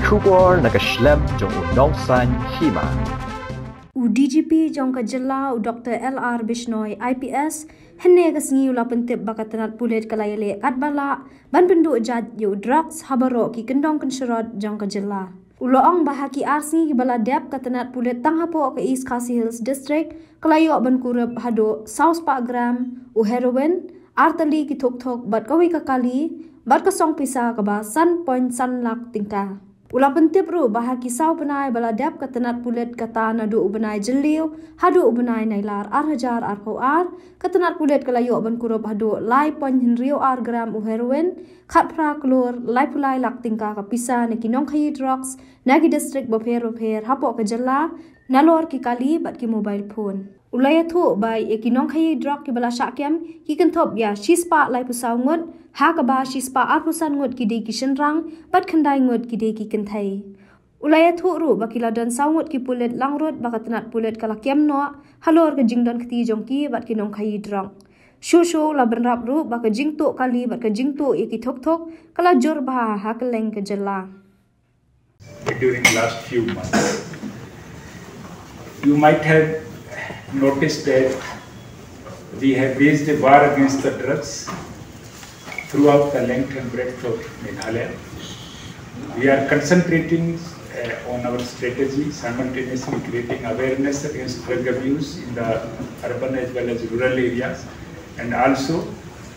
Kubor nakaslem jong Nongkhaïi Hima. DGP jongka jela Dr. LR Bishnoi IPS henne kasngi ula pentip bakatanat Pulit kalayale katbala ban penduk jad yu Droks habaro ki kendong kenserot jongka jela. Uloong bahaki arsi bala dep katanat Pulit tanghapo ke East Khasi Hills District kalayo ban kurep hado saus pak gram u heroin artali ki thok bat kawi kakali bat kasong pisa kaba san point san lak tingka. Ulah pentip ru bahaki saw benai bala dep katanat Pulit kata nadu ubenai jeliu hadu ubenai nailar arhajar ar katanat Pulit kalayo ban kurep hado lai point henrio gram u heroin khat pra klor lai pulai lak tingka ka pisa neki Nongkhaïi Droks nagi district bopher hapo ke jela nalor ki kali bat ki mobile phone. Ulaya thu bai eki Nongkhaïi Drok ki bala syakyam ki kenthop ya shispa lai pu Sawngut ha ka ba shispa arpusan ngut ki de ki shenrang bat khandai ngut ki de ki kenthai. Ulaya thu ru bakila dan Sawngut ki Pulit Langrut bakatanat Pulit kalakyam no Halor ke Jingdonkti jongki bat ki Nongkhaïi Drok. Shushu la benrap ru baka jingto kali bat ke jingto eki thok kala jor bah ha keleng ke jela. During last few months, you might have noticed that we have waged a war against the drugs throughout the length and breadth of Meghalaya. We are concentrating on our strategy, simultaneously creating awareness against drug abuse in the urban as well as rural areas, and also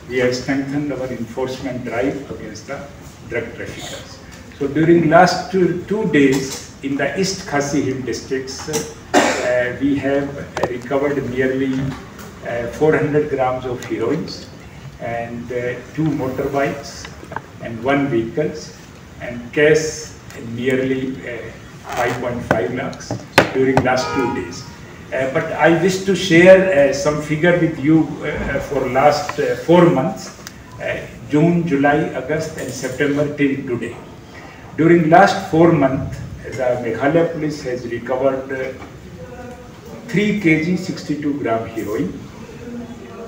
we have strengthened our enforcement drive against the drug traffickers. So during last two days in the East Khasi Hill districts, we have recovered nearly 400 grams of heroin and 2 motorbikes and 1 vehicles and cash nearly 5.5 lakhs during last 2 days. But I wish to share some figure with you for last 4 months, June, July, August and September till today. During last 4 months, the Meghalaya police has recovered 3 kg 62 gram heroin,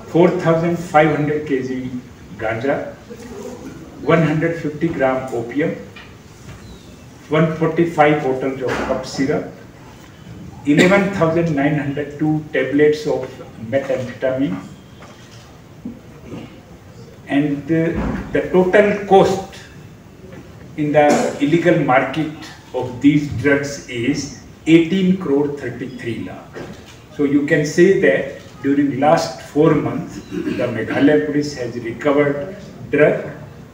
4,500 kg ganja, 150 gram opium, 145 bottles of cough syrup, 11,902 tablets of methamphetamine, and the total cost in the illegal market of these drugs is 18 crore 33 lakh. So you can say that during last 4 months, the Meghalaya police has recovered drug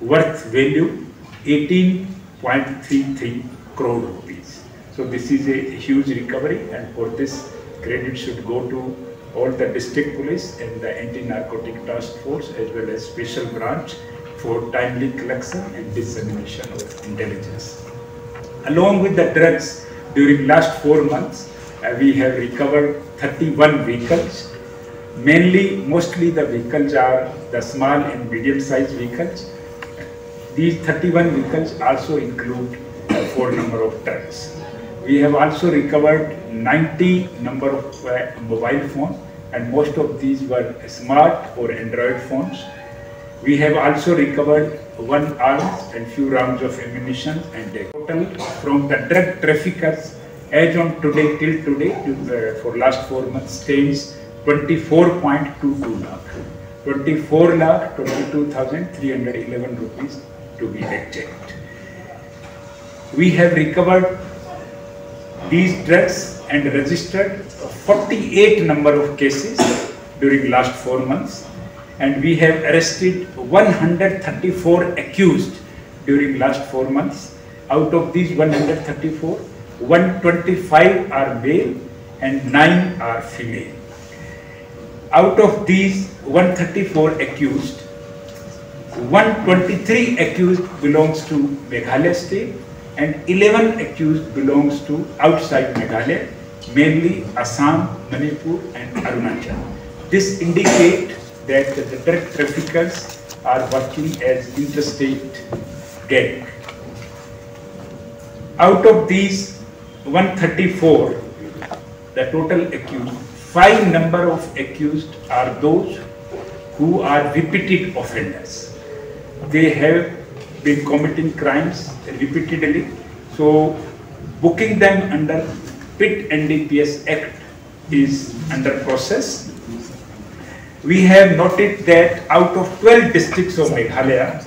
worth value 18.33 crore rupees. So this is a huge recovery, and for this credit should go to all the district police and the anti-narcotic task force as well as special branch for timely collection and dissemination of intelligence. Along with the drugs, during last 4 months, we have recovered 31 vehicles. Mostly the vehicles are the small and medium-sized vehicles. These 31 vehicles also include 4 number of trucks. We have also recovered 90 number of mobile phones, and most of these were smart or Android phones. We have also recovered 1 arms and few rounds of ammunition, and a total from the drug traffickers as on today till today for last 4 months stands 24.22 lakh. 24 lakh 22,311 rupees to be exact. We have recovered these drugs and registered 48 number of cases during last 4 months, and we have arrested 134 accused during last 4 months. Out of these 134, 125 are male and 9 are female. Out of these 134 accused, 123 accused belongs to Meghalaya state and 11 accused belongs to outside Meghalaya, mainly Assam, Manipur and Arunachal. This indicates that the drug traffickers are working as interstate gang. Out of these 134, the total accused, 5 number of accused are those who are repeated offenders. They have been committing crimes repeatedly, So booking them under PIT NDPS Act is under process. We have noted that out of 12 districts of Meghalaya,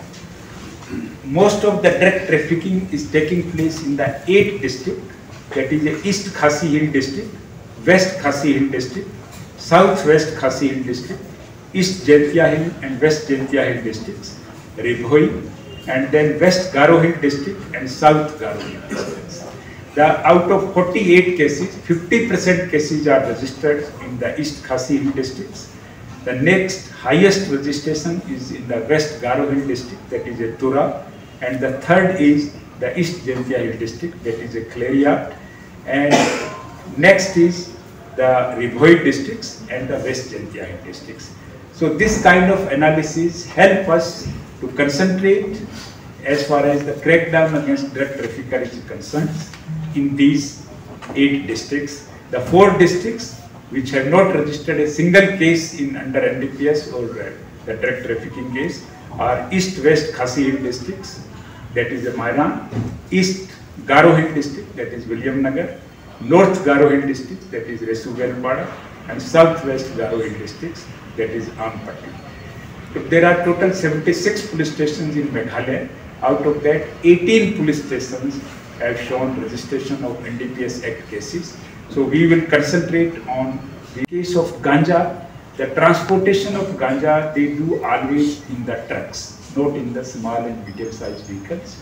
most of the drug trafficking is taking place in the 8th district, that is the East Khasi Hill district, West Khasi Hill district, Southwest Khasi Hill district, East Jaintia Hill and West Jaintia Hill districts, Ribhoi, and then West Garo Hill district and South Garo Hill districts. Out of 48 cases, 50% cases are registered in the East Khasi Hill districts. The next highest registration is in the West Garo Hill district, that is a Tura, and the third is the East Jaintia Hill district, that is a Clariat, and next is the Ribhoi districts and the West Jaintia Hill districts. So this kind of analysis help us to concentrate as far as the crackdown against drug traffickers is concerned in these 8 districts. The 4 districts which have not registered a single case in under NDPS or the drug trafficking case are East-West Khasi Hill districts, that is the Mairan, East Garo Hill district, that is William Nagar, North Garo Hill district, that is Resuvelpada, and Southwest Garo Hill districts, that is Ampati. So there are total 76 police stations in Meghalaya. Out of that, 18 police stations have shown registration of NDPS Act cases. So we will concentrate on the case of ganja. The transportation of ganja, they do always in the trucks, not in the small and medium-sized vehicles.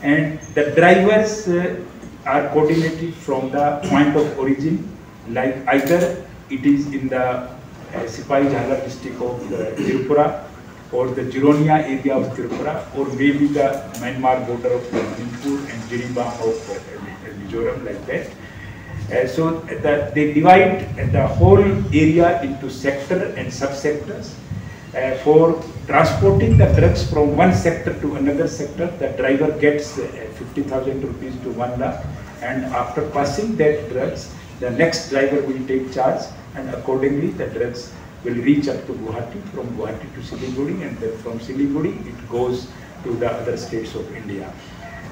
And the drivers are coordinated from the point of origin, like either it is in the Sipai Jhala district of Tripura, or the Jironia area of Tripura, or maybe the Myanmar border of Manipur and Jiribam of Mizoram, like that. So they divide the whole area into sector and subsectors. For transporting the drugs from one sector to another sector, the driver gets 50,000 rupees to 1 lakh, and after passing that drugs, the next driver will take charge, and accordingly the drugs will reach up to Guwahati, from Guwahati to Siliguri, and then from Siliguri it goes to the other states of India.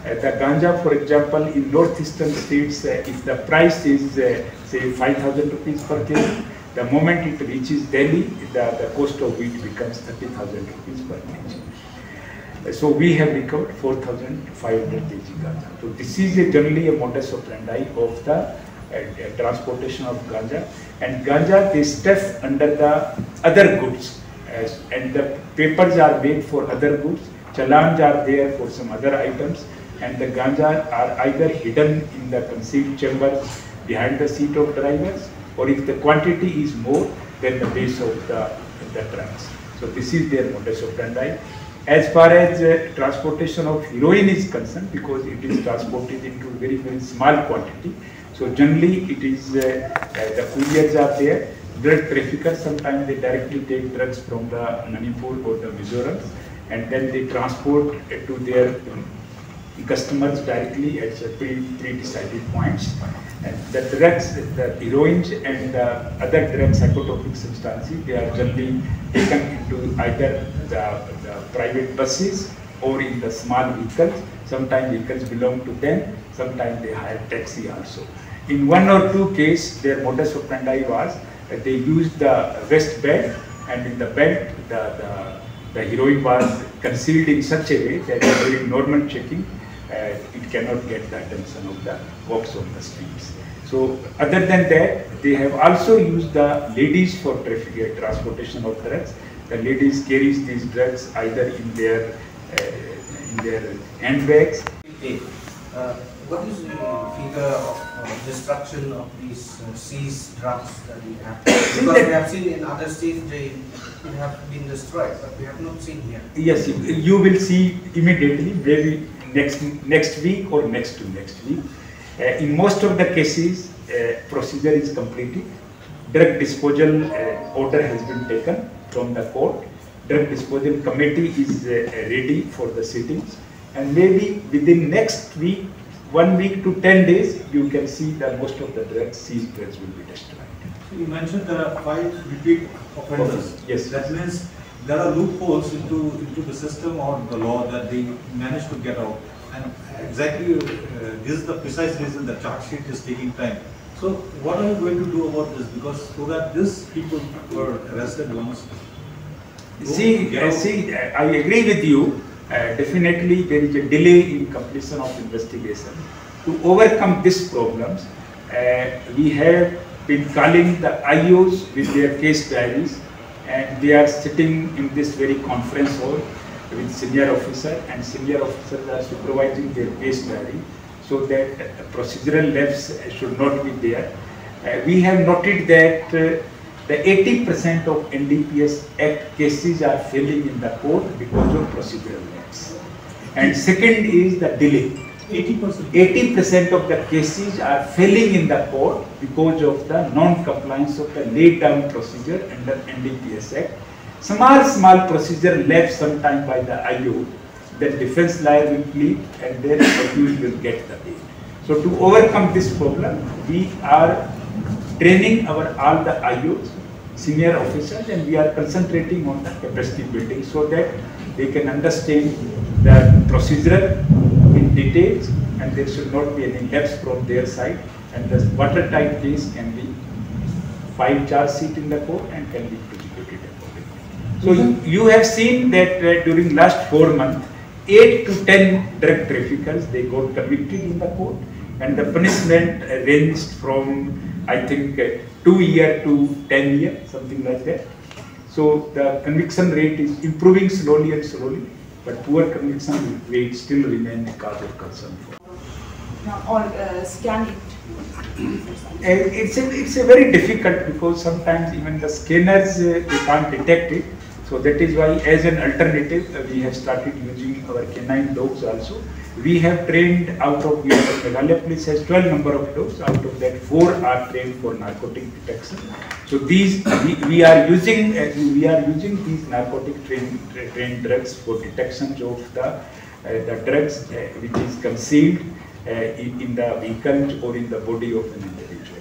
The ganja, for example, in northeastern states, if the price is say 5,000 rupees per kg, the moment it reaches Delhi, the cost of wheat becomes 30,000 rupees per kg. So we have recovered 4,500 kg ganja. So this is generally a modus operandi of the transportation of ganja. And ganja, they stuff under the other goods, and the papers are made for other goods, challans are there for some other items, and the ganja are either hidden in the concealed chambers behind the seat of drivers, or if the quantity is more than the base of the trucks. So this is their modus operandi. As far as transportation of heroin is concerned, because it is transported into very, very small quantity, so generally it is the couriers are there. Drug traffickers, sometimes they directly take drugs from the Manipur or the Mizoram, and then they transport to their customers directly at pre-decided points. And the drugs, the heroin and the other drugs, psychotropic substances, they are generally taken into either the private buses or in the small vehicles. Sometimes vehicles belong to them, sometimes they hire taxi also. In 1 or 2 cases, their modus operandi was that they used the vest belt, and in the belt, the heroin was concealed in such a way that during normal checking, it cannot get the attention of the folks on the streets. So other than that, they have also used the ladies for transportation of drugs. The ladies carries these drugs either in their handbags. What is the figure of destruction of these seized drugs that we have? Because we have seen in other states they have been destroyed, but we have not seen here. Yes, you will see immediately, maybe next week or next to next week. In most of the cases, procedure is completed. Drug disposal order has been taken from the court. Drug disposal committee is ready for the sittings, and maybe within next week, 1 week to 10 days, you can see that most of the drugs, seized drugs, will be destroyed. So you mentioned there are 5 repeat offenders. Yes. That means there are loopholes into the system or the law that they manage to get out. And exactly, this is the precise reason the charge sheet is taking time. So what are you going to do about this? Because so that these people were arrested once. See, I agree with you. Definitely there is a delay in completion of investigation. To overcome these problems, we have been calling the IOs with their case diaries, and they are sitting in this very conference hall with senior officer, and senior officers are supervising their case diary, so that procedural lapse should not be there. We have noted that the 80% of NDPS Act cases are failing in the court because of procedural lapse. And second is the delay. 80% of the cases are failing in the court because of the non-compliance of the laid down procedure under NDPS Act. Small procedure lapse sometime by the IO, the defense lawyer will plead and then the accused will get the bail. So to overcome this problem, we are training all the IOs, senior officers, and we are concentrating on the capacity building so that they can understand the procedure in details, and there should not be any lapse from their side, and the watertight case can be filed charge sheet in the court and can be prosecuted accordingly. So you have seen that during last 4 months, 8 to 10 drug traffickers, they got convicted in the court, and the punishment ranged from, I think, 2 years to 10 years, something like that. So the conviction rate is improving slowly and slowly, but poor conviction rate still remains a cause of concern. Or scan it. It's a very difficult, because sometimes even the scanners they can't detect it. So that is why, as an alternative, we have started using our canine dogs also. We have trained out of, Meghalaya police has 12 number of dogs, out of that 4 are trained for narcotic detection. So these we are using these narcotic trained drugs for detection of the drugs which is concealed in the vehicle or in the body of an individual.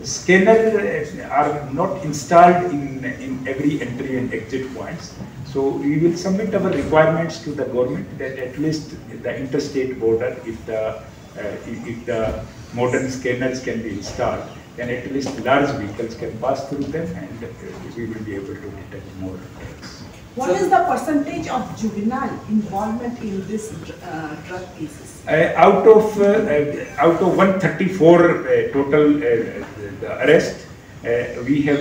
Scanners are not installed in every entry and exit points. So we will submit our requirements to the government that at least the interstate border, if the modern scanners can be installed, then at least large vehicles can pass through them, and we will be able to detect more drugs. What is the percentage of juvenile involvement in this drug cases? Out of 134 total arrests, we have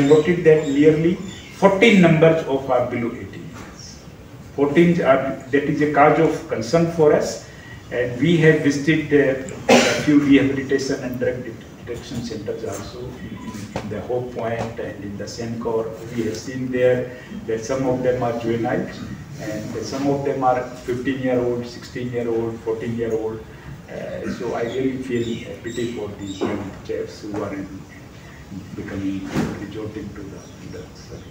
noted that nearly 14 numbers of are below 18 years. 14 are, that is a cause of concern for us, and we have visited a few rehabilitation and drug detection centers also in the Hope Point and in the Sencor. We have seen there that some of them are juveniles, and some of them are 15-year-old, 16-year-old, 14-year-old. So I really feel pity for these young chaps who are resorting to the service.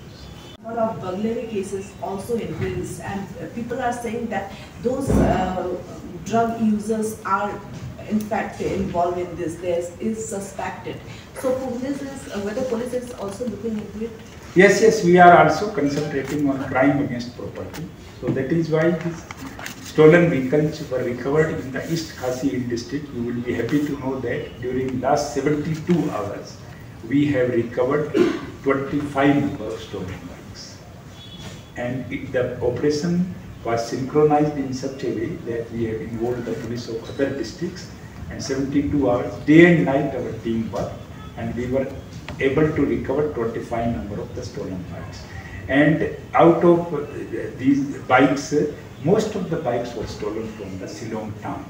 A lot of burglary cases also increase, and people are saying that those drug users are in fact involved in this. There is suspected. So whether police is also looking into it? Yes, we are also concentrating on crime against property. So that is why these stolen vehicles were recovered in the East Khasi Hill district. You will be happy to know that during last 72 hours, we have recovered 25 number of stolen bikes. And the operation was synchronized in such a way that we have involved the police of other districts, and 72 hours, day and night our team worked, and we were able to recover 25 number of the stolen bikes. And out of these bikes, most of the bikes were stolen from the Shillong town.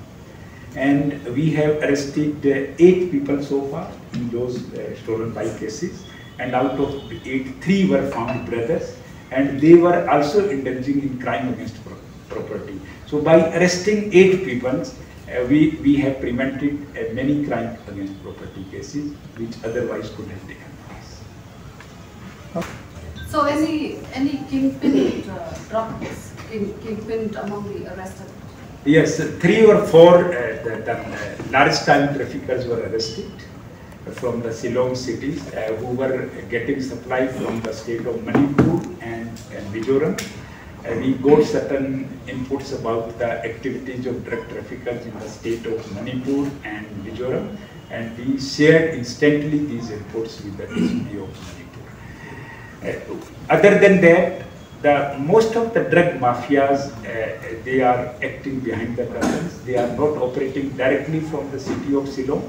And we have arrested 8 people so far in those stolen bike cases, and out of 8, 3 were found brothers, and they were also indulging in crime against property. So by arresting 8 people, we have prevented many crime against property cases which otherwise could have taken place. So any kingpin drugs kingpin among the arrested? Yes, 3 or 4 the large time traffickers were arrested from the Shillong cities who were getting supply from the state of Manipur and Mizoram. we got certain inputs about the activities of drug traffickers in the state of Manipur and Mizoram, and we shared instantly these inputs with the DGP of Manipur. Other than that, most of the drug mafias, they are acting behind the curtains. They are not operating directly from the city of Shillong.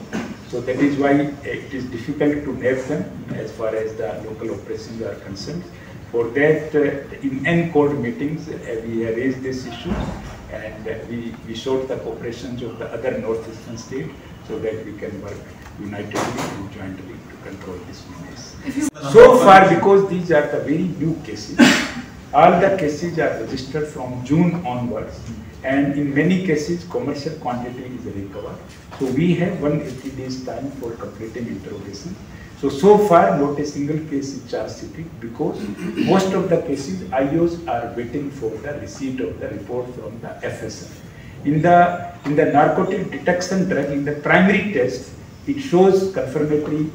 So that is why it is difficult to name them as far as the local operations are concerned. For that, in N-Code meetings, we have raised this issue, and we sought the cooperations of the other northeastern states so that we can work unitedly and jointly to control this menace. So far, because these are the very new cases, all the cases are registered from June onwards, and in many cases, commercial quantity is recovered. So we have 180 days time for completing interrogation. So far, not a single case is charge sheeted because most of the cases, IOs are waiting for the receipt of the report from the FSL. In the narcotic detection drug, in the primary test, it shows confirmatory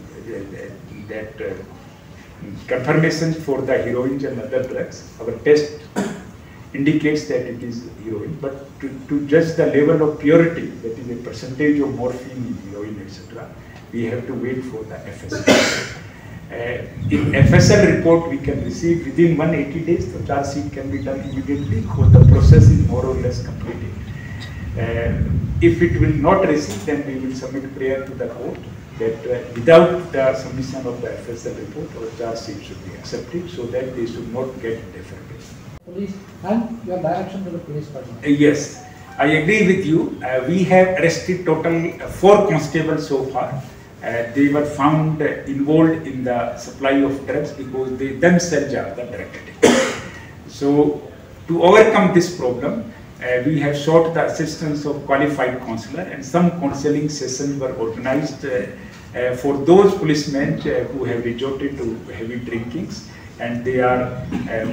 confirmations for the heroin and other drugs. Our test indicates that it is heroin, but to judge the level of purity, that is a percentage of morphine in heroin, etc., we have to wait for the FSL. In FSL report, we can receive within 180 days, the charge sheet can be done immediately because the process is more or less completed. If it will not receive, then we will submit prayer to the court that without the submission of the FSL report, our charge sheet should be accepted so that they should not get defended. Police and your direction to the police department. Yes, I agree with you. We have arrested total 4 constables so far. They were found involved in the supply of drugs because they themselves are the drug addicts. So to overcome this problem, we have sought the assistance of qualified counselor, and some counseling sessions were organized for those policemen who have resorted to heavy drinkings and they are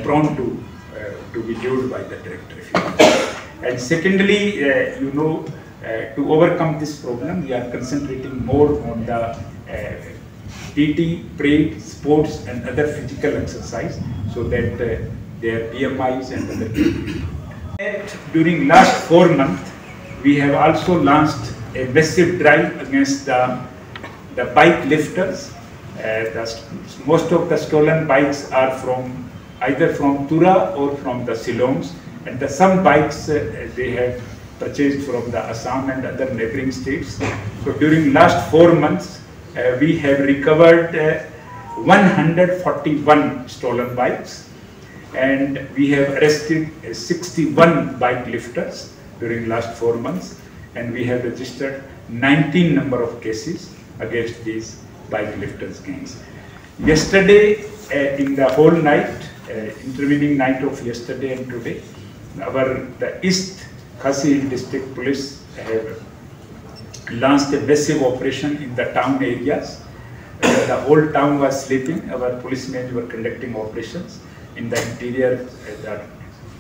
prone to be lured by the drug traffickers. And secondly, to overcome this problem, we are concentrating more on the PT, parade, sports and other physical exercise so that their BMIs and other things. During last 4 months, we have also launched a massive drive against the bike lifters. Most of the stolen bikes are either from Tura or from the Shillongs, and some bikes they have purchased from the Assam and other neighboring states. So during last 4 months, we have recovered 141 stolen bikes, and we have arrested 61 bike lifters during last 4 months, and we have registered 19 number of cases against these bike lifters gangs. Yesterday, in the whole night, intervening night of yesterday and today, the East Khasi District Police have launched a massive operation in the town areas. The whole town was sleeping. Our policemen were conducting operations in the interior, the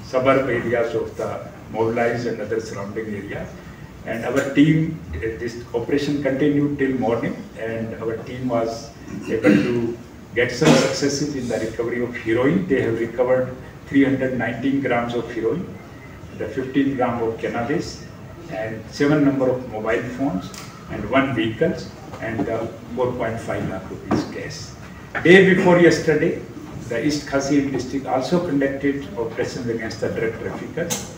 suburb areas of the mobilized and other surrounding areas. And our team, this operation continued till morning, and our team was able to get some successes in the recovery of heroin. They have recovered 319 grams of heroin, the 15 grams of cannabis, and 7 number of mobile phones, and 1 vehicle, and 4.5 lakh rupees cash. Day before yesterday, the East Khasi district also conducted operations against the drug traffickers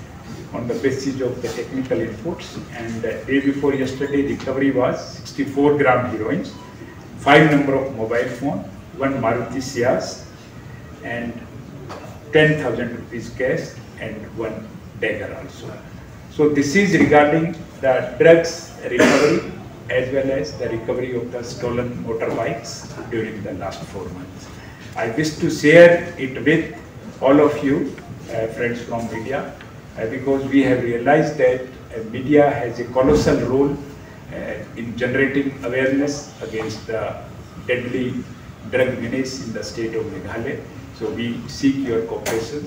on the basis of the technical inputs, and day before yesterday, recovery was 64 gram heroin, 5 number of mobile phone, 1 Maruti Ciaz, and 10,000 rupees cash, and 1 dagger also. So this is regarding the drugs recovery as well as the recovery of the stolen motorbikes during the last 4 months. I wish to share it with all of you, friends from media, because we have realized that media has a colossal role in generating awareness against the deadly drug menace in the state of Meghalaya. So we seek your cooperation,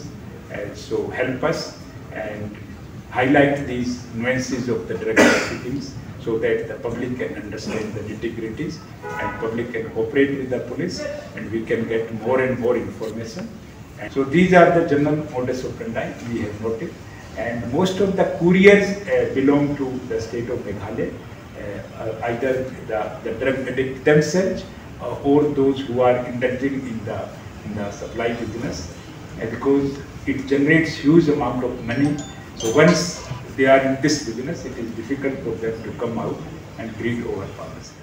so help us and highlight these nuances of the drug trafficking so that the public can understand the nitty-gritties and public can cooperate with the police, and we can get more and more information And so these are the general modus operandi we have noted. And most of the couriers belong to the state of Meghalaya, either the drug addict themselves or those who are indulging in the supply business, because it generates huge amount of money. So once they are in this business, it is difficult for them to come out and greed over pharmacy.